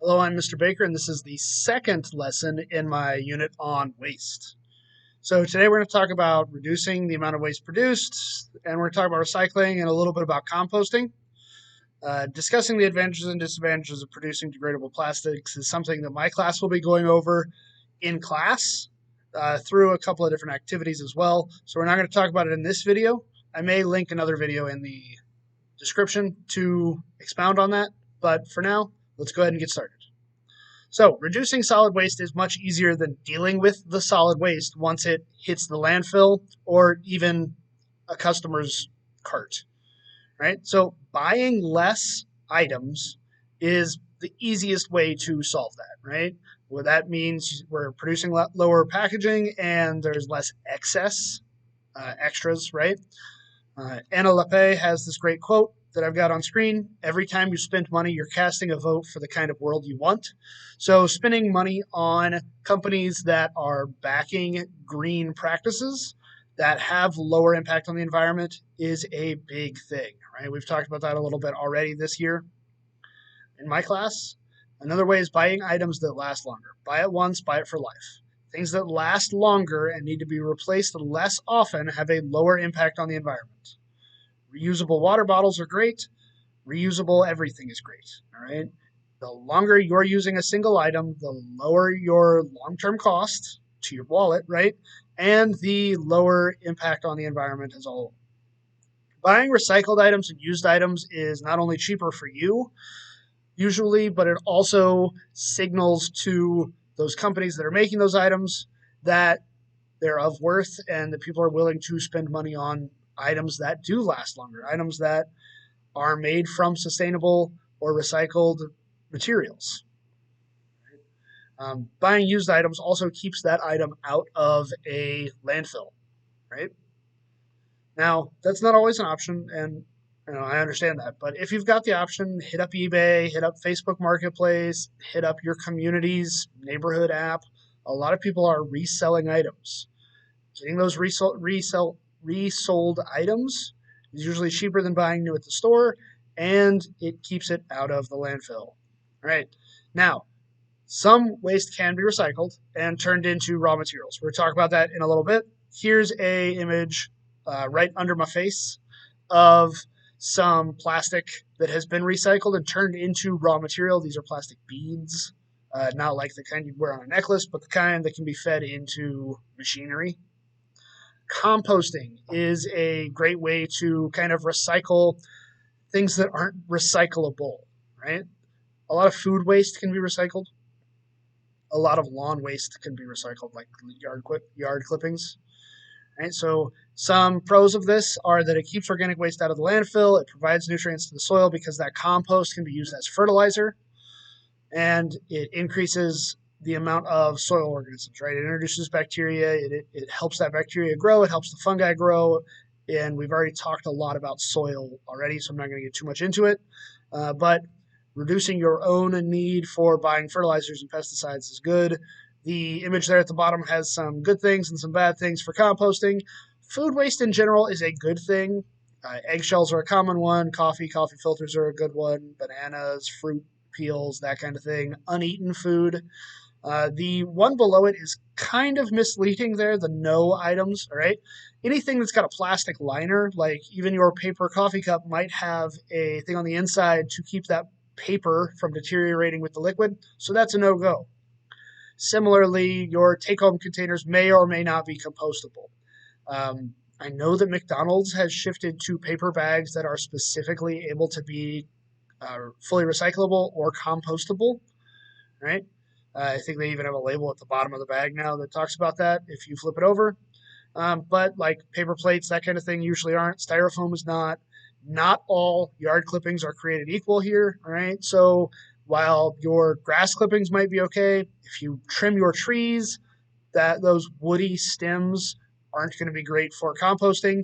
Hello, I'm Mr. Baker, and this is the second lesson in my unit on waste. So today we're going to talk about reducing the amount of waste produced, and we're going to talk about recycling and a little bit about composting. Discussing the advantages and disadvantages of producing degradable plastics is something that my class will be going over in class through a couple of different activities as well. So we're not going to talk about it in this video. I may link another video in the description to expound on that, but for now, let's go ahead and get started. So, reducing solid waste is much easier than dealing with the solid waste once it hits the landfill or even a customer's cart, right? So, buying less items is the easiest way to solve that, right? Well, that means we're producing lower packaging and there's less excess, extras, right? Anna Lappé has this great quote that I've got on screen. Every time you spend money, you're casting a vote for the kind of world you want. So spending money on companies that are backing green practices that have lower impact on the environment is a big thing, right? We've talked about that a little bit already this year in my class. Another way is buying items that last longer. Buy it once, buy it for life. Things that last longer and need to be replaced less often have a lower impact on the environment. Reusable water bottles are great. Reusable everything is great. All right. The longer you're using a single item, the lower your long-term cost to your wallet, right? And the lower impact on the environment as a whole. Buying recycled items and used items is not only cheaper for you, usually, but it also signals to those companies that are making those items that they're of worth and that people are willing to spend money on items that do last longer, items that are made from sustainable or recycled materials. Buying used items also keeps that item out of a landfill, right? Now, that's not always an option, and I understand that. But if you've got the option, hit up eBay, hit up Facebook Marketplace, hit up your community's neighborhood app. A lot of people are reselling items. Getting those resold items is usually cheaper than buying new at the store, and it keeps it out of the landfill. All right. Now, some waste can be recycled and turned into raw materials. We'll talk about that in a little bit. Here's a image right under my face of some plastic that has been recycled and turned into raw material. These are plastic beads, not like the kind you'd wear on a necklace, but the kind that can be fed into machinery. Composting is a great way to kind of recycle things that aren't recyclable, right? A lot of food waste can be recycled. A lot of lawn waste can be recycled, like yard clippings. Right? So some pros of this are that it keeps organic waste out of the landfill. It provides nutrients to the soil because that compost can be used as fertilizer, and it increases the amount of soil organisms. Right? It introduces bacteria. It helps that bacteria grow. It helps the fungi grow. And we've already talked a lot about soil already, so I'm not going to get too much into it. But reducing your own need for buying fertilizers and pesticides is good. The image there at the bottom has some good things and some bad things for composting. Food waste in general is a good thing. Eggshells are a common one. Coffee filters are a good one. Bananas, fruit peels, that kind of thing. Uneaten food. The one below it is kind of misleading there, the no items, all right? Anything that's got a plastic liner, like even your paper coffee cup might have a thing on the inside to keep that paper from deteriorating with the liquid, so that's a no-go. Similarly, your take-home containers may or may not be compostable. I know that McDonald's has shifted to paper bags that are specifically able to be fully recyclable or compostable, right? I think they even have a label at the bottom of the bag now that talks about that if you flip it over. But like paper plates, that kind of thing usually aren't. Styrofoam is not. Not all yard clippings are created equal here, all right? So while your grass clippings might be okay, if you trim your trees, those woody stems aren't going to be great for composting.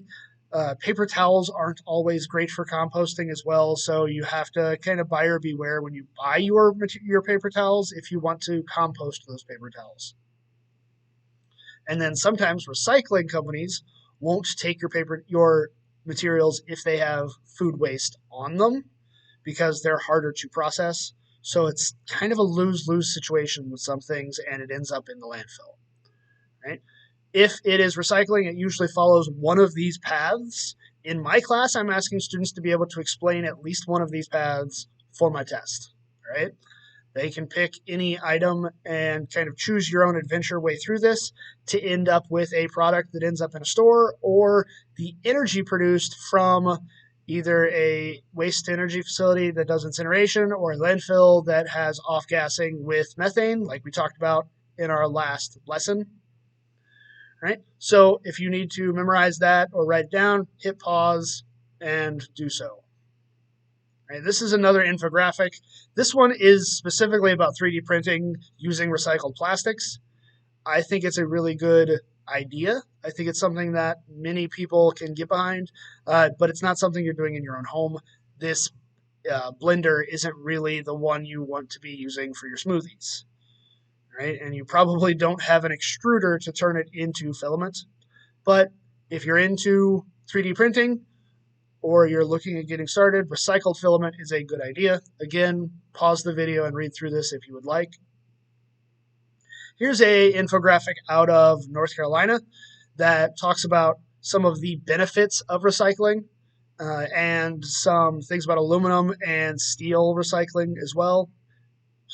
Paper towels aren't always great for composting as well, so you have to kind of buyer beware when you buy your paper towels if you want to compost those paper towels. And then sometimes recycling companies won't take your materials if they have food waste on them because they're harder to process. So it's kind of a lose-lose situation with some things, and it ends up in the landfill, right? If it is recycling, it usually follows one of these paths. In my class, I'm asking students to be able to explain at least one of these paths for my test, right? They can pick any item and kind of choose your own adventure way through this to end up with a product that ends up in a store, or the energy produced from either a waste to energy facility that does incineration or a landfill that has off gassing with methane, like we talked about in our last lesson. Right? So if you need to memorize that or write it down, hit pause and do so. Right, this is another infographic. This one is specifically about 3D printing using recycled plastics. I think it's a really good idea. I think it's something that many people can get behind, but it's not something you're doing in your own home. This blender isn't really the one you want to be using for your smoothies, right? And you probably don't have an extruder to turn it into filament. But if you're into 3D printing, or you're looking at getting started, recycled filament is a good idea. Again, pause the video and read through this if you would like. Here's a infographic out of North Carolina that talks about some of the benefits of recycling and some things about aluminum and steel recycling as well.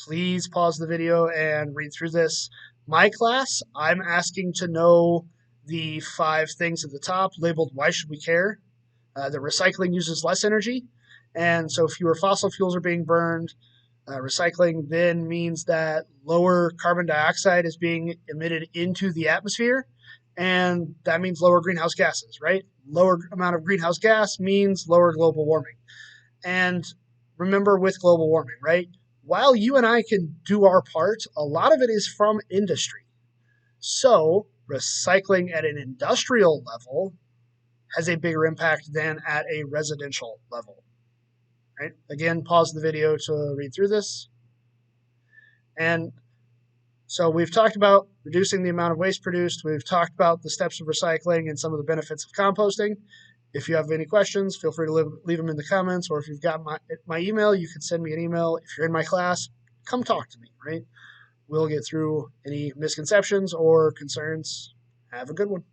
Please pause the video and read through this. My class, I'm asking to know the 5 things at the top labeled "Why should we care?" The recycling uses less energy, and so fewer fossil fuels are being burned. Recycling then means that lower carbon dioxide is being emitted into the atmosphere, and that means lower greenhouse gases, right? Lower amount of greenhouse gas means lower global warming. And remember with global warming, right? While you and I can do our part, a lot of it is from industry. So recycling at an industrial level has a bigger impact than at a residential level. Right? Again, pause the video to read through this. And so we've talked about reducing the amount of waste produced. We've talked about the steps of recycling and some of the benefits of composting. If you have any questions, feel free to leave them in the comments, or if you've got my email, you can send me an email. If you're in my class, come talk to me, right? We'll get through any misconceptions or concerns. Have a good one.